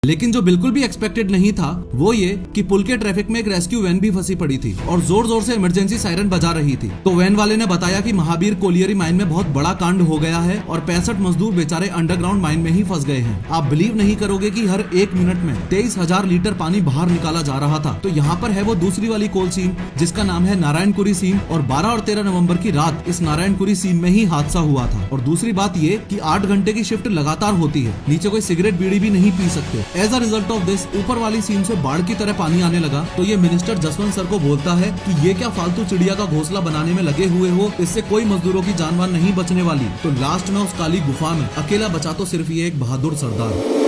लेकिन जो बिल्कुल भी एक्सपेक्टेड नहीं था वो ये कि पुल के ट्रैफिक में एक रेस्क्यू वैन भी फंसी पड़ी थी और जोर जोर से इमरजेंसी सायरन बजा रही थी। तो वैन वाले ने बताया कि महावीर कोलियरी माइन में बहुत बड़ा कांड हो गया है और 65 मजदूर बेचारे अंडरग्राउंड माइन में ही फंस गए हैं। आप बिलीव नहीं करोगे कि हर एक मिनट में 23,000 लीटर पानी बाहर निकाला जा रहा था। तो यहाँ पर है वो दूसरी वाली कोल सीम जिसका नाम है नारायणपुरी सीम और 12 और 13 नवंबर की रात इस नारायणपुरी सीम में ही हादसा हुआ था। और दूसरी बात ये कि 8 घंटे की शिफ्ट लगातार होती है, नीचे कोई सिगरेट बीड़ी भी नहीं पी सकते। As a result of this ऊपर वाली सीम से बाढ़ की तरह पानी आने लगा। तो ये मिनिस्टर जसवंत सर को बोलता है कि ये क्या फालतू चिड़िया का घोंसला बनाने में लगे हुए हो, इससे कोई मजदूरों की जानवान नहीं बचने वाली। तो लास्ट में उस काली गुफा में अकेला बचा तो सिर्फ ये एक बहादुर सरदार।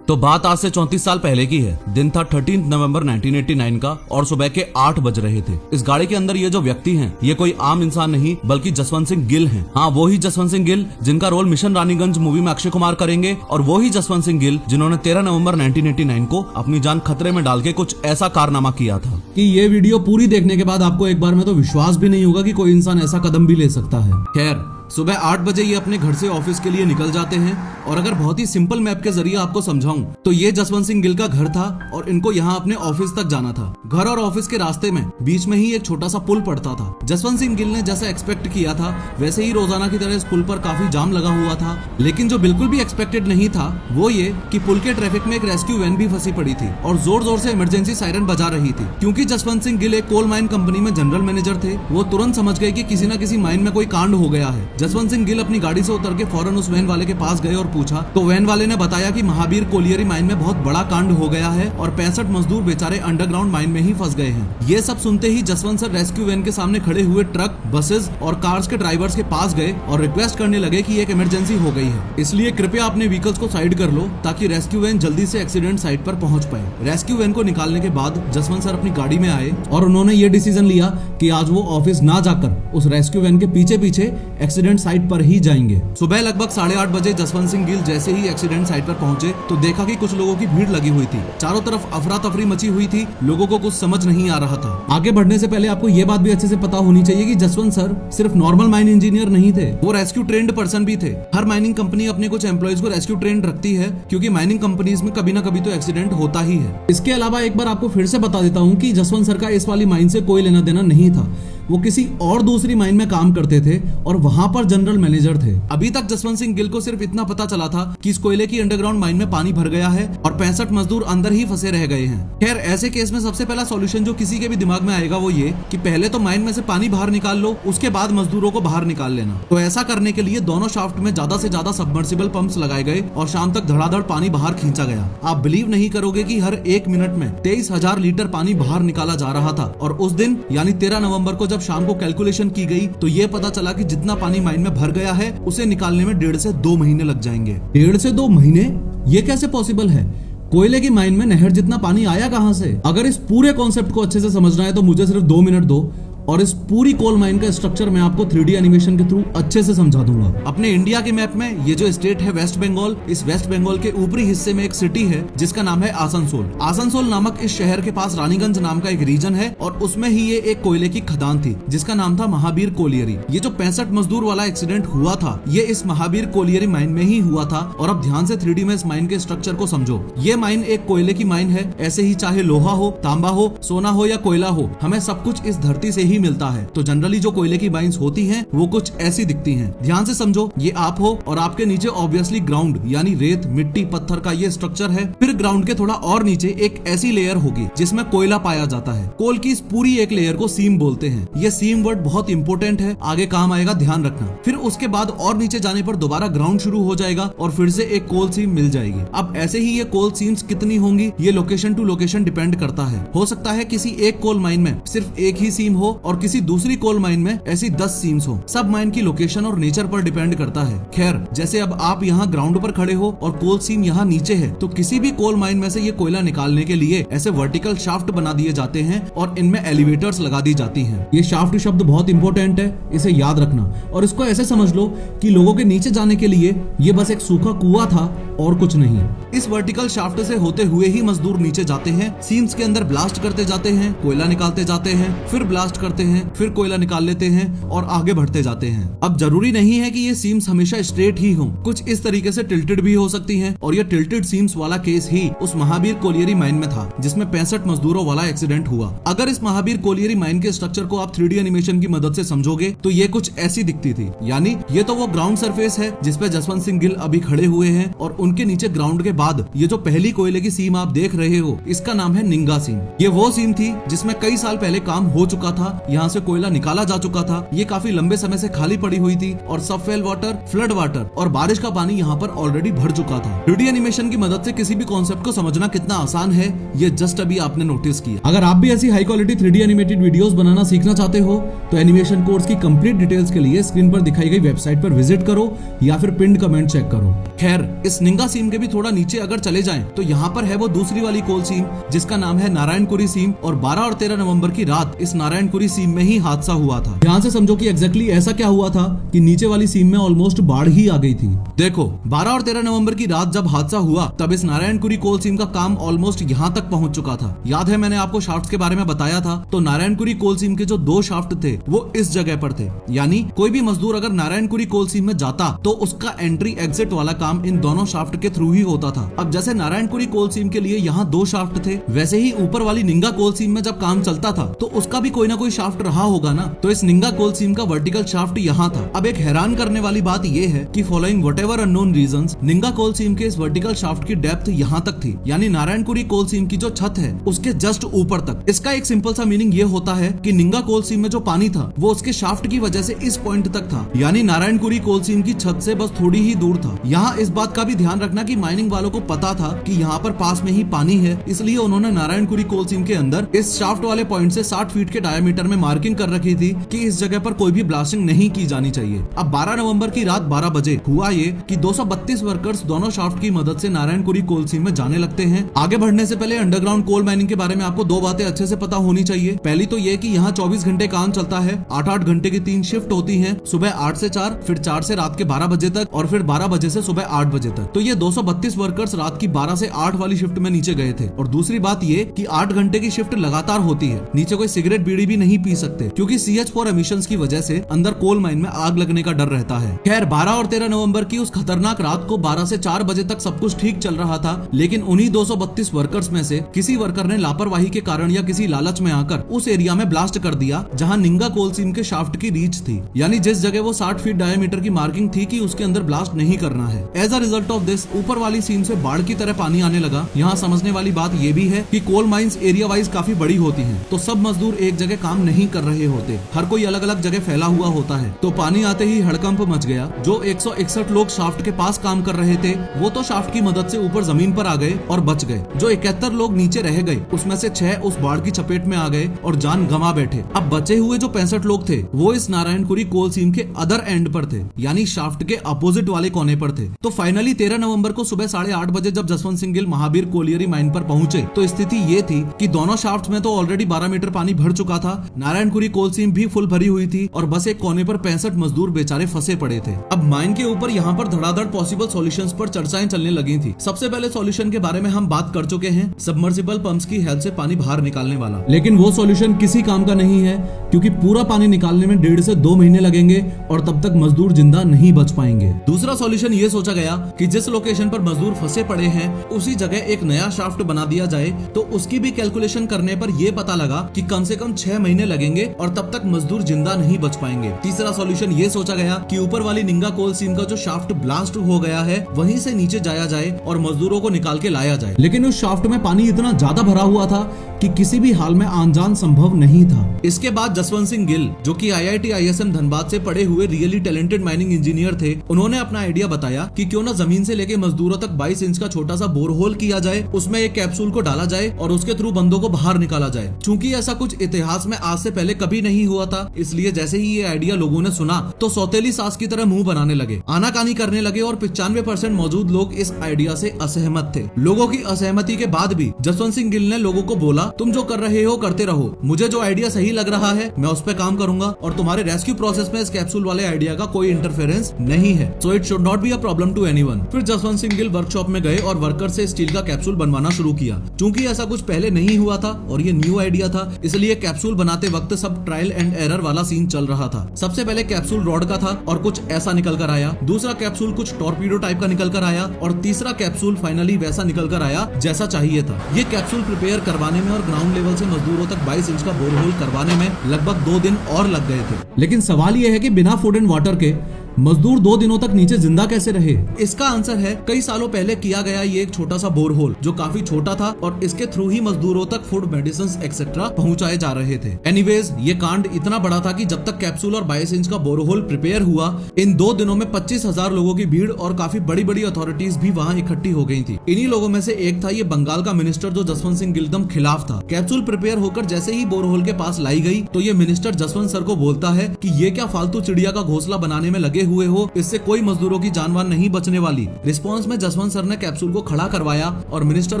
तो बात आज से 34 साल पहले की है। दिन था 13 नवंबर 1989 का और सुबह के 8 बज रहे थे। इस गाड़ी के अंदर ये जो व्यक्ति हैं, ये कोई आम इंसान नहीं बल्कि जसवंत सिंह गिल हैं। हाँ, वो ही जसवंत सिंह गिल जिनका रोल मिशन रानीगंज मूवी में अक्षय कुमार करेंगे और वो ही जसवंत सिंह गिल जिन्होंने 13 नवंबर 1989 को अपनी जान खतरे में डाल के कुछ ऐसा कारनामा किया था कि ये वीडियो पूरी देखने के बाद आपको एक बार में तो विश्वास भी नहीं होगा कि कोई इंसान ऐसा कदम भी ले सकता है। खैर, सुबह 8 बजे ये अपने घर से ऑफिस के लिए निकल जाते हैं और अगर बहुत ही सिंपल मैप के जरिए आपको समझाऊं तो ये जसवंत सिंह गिल का घर था और इनको यहाँ अपने ऑफिस तक जाना था। घर और ऑफिस के रास्ते में बीच में ही एक छोटा सा पुल पड़ता था। जसवंत सिंह गिल ने जैसा एक्सपेक्ट किया था वैसे ही रोजाना की तरह इस पुल पर काफी जाम लगा हुआ था। लेकिन जो बिल्कुल भी एक्सपेक्टेड नहीं था वो ये कि पुल के ट्रैफिक में एक रेस्क्यू वैन भी फंसी पड़ी थी और जोर जोर से इमरजेंसी सायरन बजा रही थी। क्योंकि जसवंत सिंह गिल एक कोल माइन कंपनी में जनरल मैनेजर थे, वो तुरंत समझ गए कि किसी न किसी माइन में कोई कांड हो गया है। जसवंत सिंह गिल अपनी गाड़ी से उतर के फौरन उस वैन वाले के पास गए और पूछा तो वैन वाले ने बताया कि महावीर कोलियरी माइन में बहुत बड़ा कांड हो गया है और 65 मजदूर बेचारे अंडरग्राउंड माइन में ही फंस गए हैं। ये सब सुनते ही जसवंत सर रेस्क्यू वैन के सामने खड़े हुए ट्रक, बसेस और कार्स के ड्राइवर्स के पास गए और रिक्वेस्ट करने लगे कि एक इमरजेंसी हो गई है, इसलिए कृपया अपने व्हीकल्स को साइड कर लो ताकि रेस्क्यू वैन जल्दी से एक्सीडेंट साइट पर पहुंच पाए। रेस्क्यू वैन को निकालने के बाद जसवंत सर अपनी गाड़ी में आए और उन्होंने ये डिसीजन लिया कि आज वो ऑफिस ना जाकर उस रेस्क्यू वैन के पीछे पीछे एक्सीडेंट साइट पर ही जाएंगे। सुबह लगभग 8:30 बजे जसवंत सिंह गिल जैसे ही एक्सीडेंट साइट पर पहुंचे तो देखा कि कुछ लोगों की भीड़ लगी हुई थी। चारों तरफ अफरा तफरी मची हुई थी, लोगों को कुछ समझ नहीं आ रहा था। आगे बढ़ने से पहले आपको ये बात भी अच्छे से पता होनी चाहिए कि जसवंत सर सिर्फ नॉर्मल माइन इंजीनियर नहीं थे, वो रेस्क्यू ट्रेंड पर्सन भी थे। हर माइनिंग कंपनी अपने कुछ एम्प्लॉइज को रेस्क्यू ट्रेंड रखती है क्योंकि माइनिंग कंपनीज में कभी ना कभी तो एक्सीडेंट होता ही है। इसके अलावा एक बार आपको फिर से बता देता हूँ कि जसवंत सर का इस वाली माइन से कोई लेना देना नहीं था, वो किसी और दूसरी माइन में काम करते थे और वहां पर जनरल मैनेजर थे। अभी तक जसवंत सिंह गिल को सिर्फ इतना पता चला था कि इस कोयले की अंडरग्राउंड माइन में पानी भर गया है और 65 मजदूर अंदर ही फंसे रह गए हैं। खैर, ऐसे केस में सबसे पहला सॉल्यूशन जो किसी के भी दिमाग में आएगा वो ये कि पहले तो माइन में से पानी बाहर निकाल लो, उसके बाद मजदूरों को बाहर निकाल लेना। तो ऐसा करने के लिए दोनों शाफ्ट में ज्यादा से ज्यादा सबमर्सिबल पंप्स लगाए गए और शाम तक धड़ाधड़ पानी बाहर खींचा गया। आप बिलीव नहीं करोगे कि हर एक मिनट में 23,000 लीटर पानी बाहर निकाला जा रहा था। और उस दिन यानी 13 नवंबर को जब शाम को कैलकुलेशन की गई तो ये पता चला कि जितना पानी माइन में भर गया है उसे निकालने में 1.5 से 2 महीने लग जाएंगे। 1.5 से 2 महीने? ये कैसे पॉसिबल है? कोयले की माइन में नहर जितना पानी आया कहां से? अगर इस पूरे कॉन्सेप्ट को अच्छे से समझना है तो मुझे सिर्फ 2 मिनट दो और इस पूरी कोल माइन का स्ट्रक्चर मैं आपको 3D एनिमेशन के थ्रू अच्छे से समझा दूंगा। अपने इंडिया के मैप में ये जो स्टेट है वेस्ट बंगाल, इस वेस्ट बंगाल के ऊपरी हिस्से में एक सिटी है जिसका नाम है आसनसोल। आसनसोल नामक इस शहर के पास रानीगंज नाम का एक रीजन है और उसमें ही ये एक कोयले की खदान थी जिसका नाम था महावीर कोलियरी। ये जो 65 मजदूर वाला एक्सीडेंट हुआ था ये इस महावीर कोलियरी माइन में ही हुआ था। और अब ध्यान से 3D में इस माइन के स्ट्रक्चर को समझो। ये माइन एक कोयले की माइन है, ऐसे ही चाहे लोहा हो, तांबा हो, सोना हो या कोयला हो, हमें सब कुछ इस धरती से ही मिलता है। तो जनरली जो कोयले की माइंस होती हैं वो कुछ ऐसी दिखती हैं। ध्यान से समझो, ये आप हो और आपके नीचे ऑब्वियसली ग्राउंड यानी रेत, मिट्टी, पत्थर का ये स्ट्रक्चर है। फिर ग्राउंड के थोड़ा और नीचे एक ऐसी लेयर होगी जिसमें कोयला पाया जाता है। कोल की इस पूरी एक लेयर को सीम बोलते हैं। ये सीम वर्ड बहुत इंपॉर्टेंट है, आगे काम आएगा, ध्यान रखना। फिर उसके बाद और नीचे जाने पर दोबारा ग्राउंड शुरू हो जाएगा और फिर से एक कोल सीम मिल जाएगी। अब ऐसे ही ये कोल सीम्स कितनी होंगी ये लोकेशन टू लोकेशन डिपेंड करता है। हो सकता है किसी एक कोल माइन में सिर्फ एक ही सीम हो और किसी दूसरी कोल माइन में ऐसी 10 सीम्स हो। सब माइन की लोकेशन और नेचर पर डिपेंड करता है। खैर, जैसे अब आप यहाँ ग्राउंड पर खड़े हो और कोल सीम यहाँ नीचे है तो किसी भी कोल माइन में से ये कोयला निकालने के लिए ऐसे वर्टिकल शाफ्ट बना दिए जाते हैं और इनमें एलिवेटर्स लगा दी जाती हैं। ये शाफ्ट शब्द बहुत इंपॉर्टेंट है, इसे याद रखना। और इसको ऐसे समझ लो कि लोगों के नीचे जाने के लिए ये बस एक सूखा कुआं था और कुछ नहीं। इस वर्टिकल शाफ्ट से होते हुए ही मजदूर नीचे जाते हैं, सीम्स के अंदर ब्लास्ट करते जाते हैं, कोयला निकालते जाते हैं, फिर ब्लास्ट करते हैं, फिर कोयला निकाल लेते हैं और आगे बढ़ते जाते हैं। अब जरूरी नहीं है कि ये सीम्स हमेशा स्ट्रेट ही हों, कुछ इस तरीके से टिल्टेड भी हो सकती हैं और ये टिल्टेड सीम्स वाला केस ही उस महावीर कोलियरी माइन में था जिसमें 65 मजदूरों वाला एक्सीडेंट हुआ। अगर इस महावीर कोलियरी माइन के स्ट्रक्चर को आप 3D एनिमेशन की मदद से समझोगे तो ये कुछ ऐसी दिखती थी। यानी ये तो वो ग्राउंड सरफेस है जिसपे जसवंत सिंह गिल अभी खड़े हुए हैं और उनके नीचे ग्राउंड के बाद ये जो पहली कोयले की सीम आप देख रहे हो इसका नाम है निंगा सीम। ये वो सीम थी जिसमें कई साल पहले काम हो चुका था, यहाँ से कोयला निकाला जा चुका था, ये काफी लंबे समय से खाली पड़ी हुई थी और सबवेल वाटर, फ्लड वाटर और बारिश का पानी यहाँ पर ऑलरेडी भर चुका था। 3D एनिमेशन की मदद से किसी भी कॉन्सेप्ट को समझना कितना आसान है ये जस्ट अभी आपने नोटिस किया। अगर आप भी ऐसी high quality 3D animated videos बनाना सीखना चाहते हो तो एनिमेशन कोर्स की कंप्लीट डिटेल्स के लिए स्क्रीन पर दिखाई गई वेबसाइट पर विजिट करो या फिर पिन्ड कमेंट चेक करो। खैर, इस निंगा सीम के भी थोड़ा नीचे अगर चले जाएं तो यहाँ पर है वो दूसरी वाली कोल सीम जिसका नाम है नारायणकुरी सीम और 12 और 13 नवंबर की रात इस नारायणकुरी सीम में ही हादसा हुआ था। ध्यान से समझो कि एग्जैक्टली ऐसा क्या हुआ था कि नीचे वाली सीम में ऑलमोस्ट बाढ़ ही आ गई थी। देखो, 12 और 13 नवंबर की रात जब हादसा हुआ तब इस नारायणकुरी कोल सीम का काम ऑलमोस्ट यहाँ तक पहुंच चुका था। याद है मैंने आपको शाफ्ट के बारे में बताया था, तो नारायणकुरी कोल सीम के जो 2 शाफ्ट थे वो इस जगह पर थे। यानी कोई भी मजदूर अगर नारायणकुरी कोल सीम में जाता तो उसका एंट्री एग्जिट वाला काम इन दोनों शाफ्ट के थ्रू ही होता था। अब जैसे नारायणकुरी कोल सीम के लिए यहाँ 2 शाफ्ट थे, वैसे ही ऊपर वाली निंगा कोल सीम में जब काम चलता था तो उसका भी कोई ना कोई शाफ्ट रहा होगा ना। तो इस निंगा कोल सीम का वर्टिकल शाफ्ट यहाँ था। अब एक हैरान करने वाली बात ये है कि फॉलोइंग व्हाटएवर अननोन रीजंस, निंगा कोल सीम के इस वर्टिकल शाफ्ट की डेप्थ यहाँ तक थी, यानी नारायणकुरी कोल सीम की जो छत है उसके जस्ट ऊपर तक। इसका एक सिंपल सा मीनिंग ये होता है कि निंगा कोल सीम में जो पानी था वो उसके शाफ्ट की वजह से इस पॉइंट तक था, यानी नारायणकुरी कोल सीम की छत से बस थोड़ी ही दूर था। यहाँ इस बात का भी ध्यान रखना कि माइनिंग वालों को पता था कि यहाँ पर पास में ही पानी है, इसलिए उन्होंने नारायणकुरी कोल सीम के अंदर इस शाफ्ट वाले पॉइंट से 60 फीट के डायमीटर में मार्किंग कर रखी थी कि इस जगह पर कोई भी ब्लास्टिंग नहीं की जानी चाहिए। अब 12 नवंबर की रात 12 बजे हुआ ये कि 232 वर्कर्स दोनों शाफ्ट की मदद से नारायणकुरी कोल सीम में जाने लगते हैं। आगे बढ़ने से पहले अंडरग्राउंड कोल माइनिंग के बारे में आपको 2 बातें अच्छे से पता होनी चाहिए। पहली तो ये कि यहाँ 24 घंटे काम चलता है, 8-8 घंटे की 3 शिफ्ट होती है, सुबह 8 से 4, फिर 4 से रात के 12 बजे तक और फिर 12 बजे से सुबह 8 बजे तक। तो ये 232 वर्कर्स रात की 12 से 8 वाली शिफ्ट में नीचे गए थे। और दूसरी बात ये कि 8 घंटे की शिफ्ट लगातार होती है, नीचे कोई सिगरेट बीड़ी भी नहीं पी सकते क्योंकि CH4 एमिशंस की वजह से अंदर कोल माइन में आग लगने का डर रहता है। खैर, 12 और 13 नवंबर की उस खतरनाक रात को 12 से 4 बजे तक सब कुछ ठीक चल रहा था, लेकिन उन्हीं 232 वर्कर्स में से किसी वर्कर ने लापरवाही के कारण या किसी लालच में आकर उस एरिया में ब्लास्ट कर दिया जहां निंगा कोल सीम के शाफ्ट की रीच थी, यानी जिस जगह वो 60 फीट डायमीटर की मार्किंग थी कि उसके अंदर ब्लास्ट नहीं करना है। As a result of this ऊपर वाली सीम से बाढ़ की तरह पानी आने लगा। यहाँ समझने वाली बात ये भी है कि कोल माइंस एरिया वाइज काफी बड़ी होती हैं, तो सब मजदूर एक जगह काम नहीं कर रहे होते, हर कोई अलग अलग जगह फैला हुआ होता है। तो पानी आते ही हड़कंप मच गया। जो 161 लोग शाफ्ट के पास काम कर रहे थे वो तो शाफ्ट की मदद से ऊपर जमीन पर आ गए और बच गए। जो 71 लोग नीचे रह गए उसमें से 6 उस बाढ़ की चपेट में आ गए और जान गंवा बैठे। अब बचे हुए जो 65 लोग थे वो इस नारायणकुरी कोल सीम के अदर एंड पर थे, यानी शाफ्ट के अपोजिट वाले कोने पर थे। तो फाइनली 13 नवंबर को सुबह 8:30 बजे जब जसवंत सिंह गिल महावीर कोलियरी माइन पर पहुंचे तो स्थिति ये थी कि दोनों शाफ्ट में तो ऑलरेडी 12 मीटर पानी भर चुका था, नारायणकुरी कोल सीम भी फुल भरी हुई थी और बस एक कोने पर 65 मजदूर बेचारे फंसे पड़े थे। अब माइन के ऊपर यहाँ पर धड़ाधड़ पॉसिबल सॉल्यूशंस पर चर्चाएं चलने लगी थी। सबसे पहले सॉल्यूशन के बारे में हम बात कर चुके हैं, सबमर्सिबल पंप्स की हेल्प से पानी बाहर निकालने वाला, लेकिन वो सॉल्यूशन किसी काम का नहीं है क्योंकि पूरा पानी निकालने में 1.5 से 2 महीने लगेंगे और तब तक मजदूर जिंदा नहीं बच पाएंगे। दूसरा सॉल्यूशन ये सोचा गया कि जिस लोकेशन पर मजदूर फंसे पड़े हैं उसी जगह एक नया शाफ्ट बना दिया जाए, तो उसकी भी कैलकुलेशन करने पर यह पता लगा कि कम से कम 6 महीने लगेंगे और तब तक मजदूर जिंदा नहीं बच पाएंगे। तीसरा सॉल्यूशन ये सोचा गया कि ऊपर वाली निंगा कोल सीम का जो शाफ्ट ब्लास्ट हो गया है वहीं से नीचे जाया जाए और मजदूरों को निकाल के लाया जाए, लेकिन उस शाफ्ट में पानी इतना ज्यादा भरा हुआ था कि किसी भी हाल में आन जान संभव नहीं था। इसके बाद जसवंत सिंह गिल, जो कि IIT ISM धनबाद से पढ़े हुए रियली टैलेंटेड माइनिंग इंजीनियर थे, उन्होंने अपना आइडिया बताया कि क्यों ना जमीन से लेके मजदूरों तक 22 इंच का छोटा सा बोरहोल किया जाए, उसमें एक कैप्सूल को डाला जाए और उसके थ्रू बंदों को बाहर निकाला जाए। चूंकि ऐसा कुछ इतिहास में आज से पहले कभी नहीं हुआ था, इसलिए जैसे ही ये आइडिया लोगों ने सुना तो सौतेली सास की तरह मुंह बनाने लगे, आनाकानी करने लगे और 95% मौजूद लोग इस आइडिया से असहमत थे। लोगों की असहमति के बाद भी जसवंत सिंह गिल ने लोगों को बोला, तुम जो कर रहे हो करते रहो, मुझे जो आइडिया सही लग रहा है मैं उस पर काम करूंगा और तुम्हारे रेस्क्यू प्रोसेस में इस कैप्सूल वाले आइडिया का कोई इंटरफेरेंस नहीं है, so it should not be a problem to anyone. फिर जसवंत सिंह गिल वर्कशॉप वर्कशॉप में गए और वर्कर से स्टील का कैप्सूल बनवाना शुरू किया। चूंकि ऐसा कुछ पहले नहीं हुआ था और ये न्यू आइडिया था, इसलिए कैप्सूल बनाते वक्त सब ट्रायल एंड एरर वाला सीन चल रहा था। सबसे पहले कैप्सूल रॉड का था और कुछ ऐसा निकल कर आया, दूसरा कैप्सूल कुछ टॉर्पीडो टाइप का निकल कर आया और तीसरा कैप्सूल फाइनली वैसा निकल कर आया जैसा चाहिए था। ये कैप्सूल प्रिपेयर करवाने में और ग्राउंड लेवल से मजदूरों तक 22 इंच का बोरहोल करवाने में लगभग 2 दिन और लग गए थे। लेकिन सवाल यह है कि बिना फूड एंड वाटर के मजदूर 2 दिनों तक नीचे जिंदा कैसे रहे? इसका आंसर है कई सालों पहले किया गया ये एक छोटा सा बोरहोल जो काफी छोटा था और इसके थ्रू ही मजदूरों तक फूड, मेडिसिन एक्सेट्रा पहुंचाए जा रहे थे। एनीवेज, ये कांड इतना बड़ा था कि जब तक कैप्सूल और 22 इंच का बोरहोल प्रिपेयर हुआ, इन 2 दिनों में 25,000 लोगों की भीड़ और काफी बड़ी बड़ी अथॉरिटीज भी वहाँ इकट्ठी हो गई थी। इन्हीं लोगों में से एक था ये बंगाल का मिनिस्टर जो जसवंत सिंह गिल एकदम खिलाफ था। कैप्सूल प्रिपेयर होकर जैसे ही बोरहोल के पास लाई गई तो ये मिनिस्टर जसवंत सर को बोलता है कि ये क्या फालतू चिड़िया का घोंसला बनाने में लगे हुए हो, इससे कोई मजदूरों की जानवान नहीं बचने वाली। रिस्पांस में जसवंत सर ने कैप्सूल को खड़ा करवाया और मिनिस्टर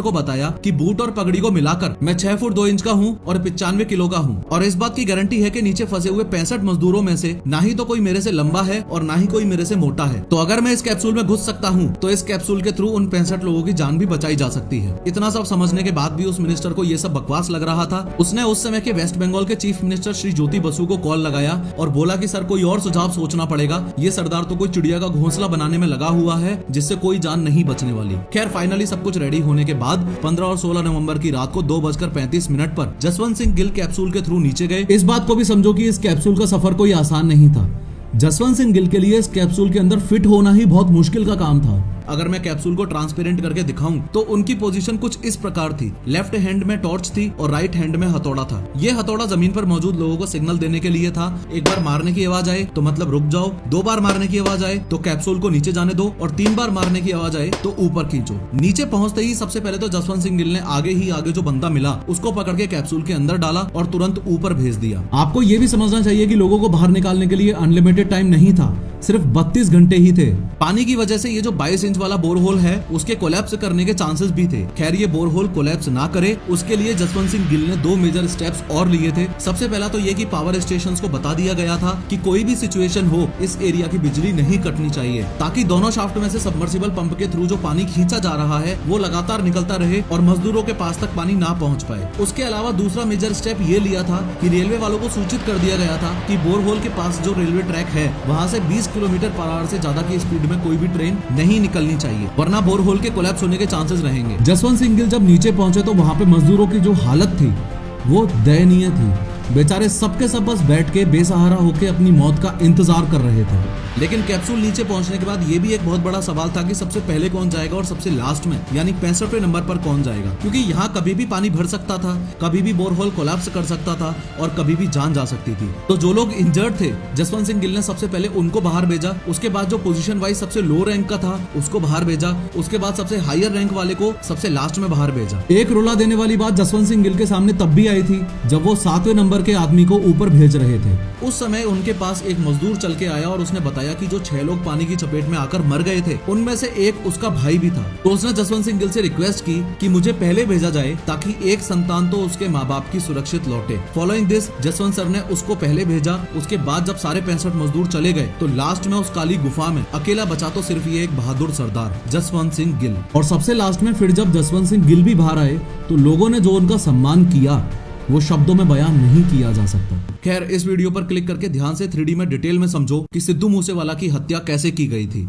को बताया कि बूट और पगड़ी को मिलाकर मैं 6 फुट 2 इंच का हूँ और 95 किलो का हूँ और इस बात की गारंटी है कि नीचे फंसे हुए 65 मजदूरों में से ना ही तो कोई मेरे से लंबा है और ना ही कोई मेरे से मोटा है। तो अगर मैं इस कैप्सूल में घुस सकता हूँ तो इस कैप्सूल के थ्रू उन 65 लोगों की जान भी बचाई जा सकती है। इतना सब समझने के बाद भी उस मिनिस्टर को ये सब बकवास लग रहा था। उसने उस समय के वेस्ट बंगाल के चीफ मिनिस्टर श्री ज्योति बसु को कॉल लगाया और बोला कि सर कोई और सुझाव सोचना पड़ेगा, ये सरदार तो कोई चिड़िया का घोंसला बनाने में लगा हुआ है जिससे कोई जान नहीं बचने वाली। खैर फाइनली सब कुछ रेडी होने के बाद 15 और 16 नवंबर की रात को 2:35 पर जसवंत सिंह गिल कैप्सूल के थ्रू नीचे गए। इस बात को भी समझो कि इस कैप्सूल का सफर कोई आसान नहीं था। जसवंत सिंह गिल के लिए इस कैप्सूल के अंदर फिट होना ही बहुत मुश्किल का काम था। अगर मैं कैप्सूल को ट्रांसपेरेंट करके दिखाऊं तो उनकी पोजीशन कुछ इस प्रकार थी। लेफ्ट हैंड में टॉर्च थी और राइट हैंड में हथौड़ा था। ये हथौड़ा जमीन पर मौजूद लोगों को सिग्नल देने के लिए था। एक बार मारने की आवाज आए तो मतलब रुक जाओ, 2 बार मारने की आवाज आए तो कैप्सूल को नीचे जाने दो और 3 बार मारने की आवाज आए तो ऊपर खींचो। नीचे पहुंचते ही सबसे पहले तो जसवंत सिंह गिल ने आगे जो बंदा मिला उसको पकड़ के कैप्सूल के अंदर डाला और तुरंत ऊपर भेज दिया। आपको ये भी समझना चाहिए कि लोगों को बाहर निकालने के लिए अनलिमिटेड टाइम नहीं था, सिर्फ 32 घंटे ही थे। पानी की वजह से ये जो 22 इंच वाला बोरहोल है उसके कोलैप्स करने के चांसेस भी थे। खैर ये बोरहोल कोलैप्स ना करे उसके लिए जसवंत सिंह गिल ने 2 मेजर स्टेप्स और लिए थे। सबसे पहला तो ये कि पावर स्टेशंस को बता दिया गया था कि कोई भी सिचुएशन हो इस एरिया की बिजली नहीं कटनी चाहिए, ताकि दोनों शाफ्ट में से सबमर्सिबल पंप के थ्रू जो पानी खींचा जा रहा है वो लगातार निकलता रहे और मजदूरों के पास तक पानी ना पहुँच पाए। उसके अलावा दूसरा मेजर स्टेप ये लिया था कि रेलवे वालों को सूचित कर दिया गया था कि बोरहोल के पास जो रेलवे ट्रैक है वहाँ से 20 किलोमीटर पर आवर से ज्यादा की स्पीड में कोई भी ट्रेन नहीं निकलनी चाहिए, वरना बोरहोल के कोलैप्स होने के चांसेस रहेंगे। जसवंत सिंह गिल जब नीचे पहुंचे तो वहाँ पे मजदूरों की जो हालत थी वो दयनीय थी। बेचारे सबके सब बस बैठ के बेसहारा होकर अपनी मौत का इंतजार कर रहे थे। लेकिन कैप्सूल नीचे पहुंचने के बाद ये भी एक बहुत बड़ा सवाल था कि सबसे पहले कौन जाएगा और सबसे लास्ट में यानी 65वें नंबर पर कौन जाएगा, क्योंकि यहाँ कभी भी पानी भर सकता था, कभी भी बोरहोल कोलैप्स कर सकता था और कभी भी जान जा सकती थी। तो जो लोग इंजर्ड थे जसवंत सिंह गिल ने सबसे पहले उनको बाहर भेजा, उसके बाद जो पोजीशन वाइज सबसे लो रैंक का था उसको बाहर भेजा, उसके बाद सबसे हायर रैंक वाले को सबसे लास्ट में बाहर भेजा। एक रुला देने वाली बात जसवंत सिंह गिल के सामने तब भी आई थी जब वो 7वें नंबर के आदमी को ऊपर भेज रहे थे। उस समय उनके पास एक मजदूर चल के आया और उसने बताया कि जो 6 लोग पानी की चपेट में आकर मर गए थे उनमें से एक उसका भाई भी था। तो उसने जसवंत सिंह गिल से रिक्वेस्ट की कि मुझे पहले भेजा जाए ताकि एक संतान तो उसके माँ बाप की सुरक्षित लौटे। फॉलोइंग दिस जसवंत सर ने उसको पहले भेजा। उसके बाद जब सारे 65 मजदूर चले गए तो लास्ट में उस काली गुफा में अकेला बचा तो सिर्फ ये एक बहादुर सरदार जसवंत सिंह गिल। और सबसे लास्ट में फिर जब जसवंत सिंह गिल भी बाहर आए तो लोगों ने जो उनका सम्मान किया वो शब्दों में बयान नहीं किया जा सकता। खैर इस वीडियो पर क्लिक करके ध्यान से 3D में डिटेल में समझो कि सिद्धू मूसेवाला की हत्या कैसे की गई थी।